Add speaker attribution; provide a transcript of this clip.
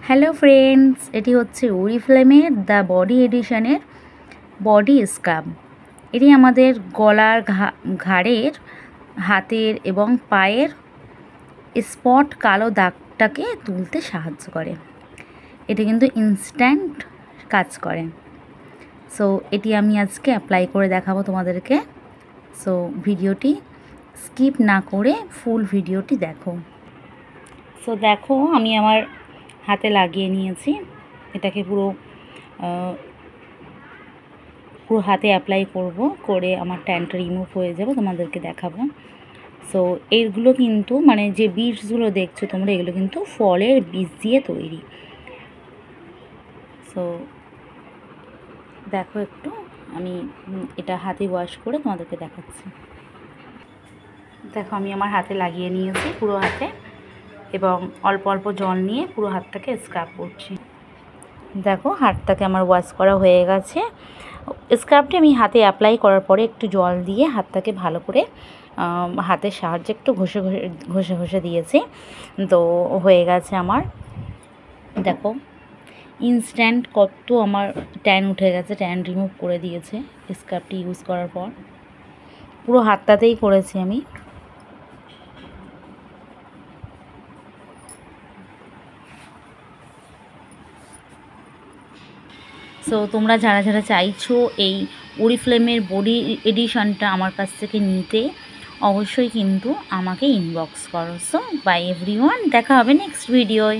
Speaker 1: Hello friends, এটি হচ্ছে ওরিফ্লেমের the body এডিশনের body scrub. এটি আমাদের গলার ঘাড়ের, হাতের এবং পায়ের স্পট কালো দাগটাকে তুলতে সাহায্য করে। এটি কিন্তু ইনস্ট্যান্ট কাজ করে। সো এটি আমি আজকে অ্যাপ্লাই করে দেখাবো তোমাদেরকে। সো ভিডিওটি স্কিপ না করে ফুল ভিডিওটি দেখো। সো দেখো, আমি আমার হাতে লাগিয়ে নিয়েছি। এটাকে পুরো হাতে অ্যাপ্লাই করব, করে আমার ট্যানটা রিমুভ হয়ে যাবে, তোমাদেরকে দেখাবো। সো এইগুলো কিন্তু মানে যে বীজগুলো দেখছো তোমরা, এগুলো কিন্তু ফলের বীজ দিয়ে তৈরি। সো দেখো, একটু আমি এটা হাতে ওয়াশ করে তোমাদেরকে দেখাচ্ছি। দেখো, আমি আমার হাতে লাগিয়ে নিয়েছি পুরো হাতে, এবং অল্প অল্প জল নিয়ে পুরো হাতটাকে স্ক্রাব করছি। দেখো, হাতটাকে আমার ওয়াশ করা হয়ে গেছে। স্ক্রাবটি আমি হাতে অ্যাপ্লাই করার পরে একটু জল দিয়ে হাতটাকে ভালো করে হাতের সাহায্যে একটু ঘষে ঘষে দিয়েছি। তো হয়ে গেছে আমার। দেখো, ইনস্ট্যান্ট কত আমার ট্যান উঠে গেছে, ট্যান রিমুভ করে দিয়েছে স্ক্রাবটি ইউজ করার পর। পুরো হাতটাতেই করেছি আমি। সো তোমরা যারা যারা চাইছো এই ওরিফ্লেমের বডি এডিশনটা আমার কাছ থেকে নিতে, অবশ্যই কিন্তু আমাকে ইনবক্স করো। সো বাই এভরিওয়ান, দেখা হবে নেক্সট ভিডিওয়।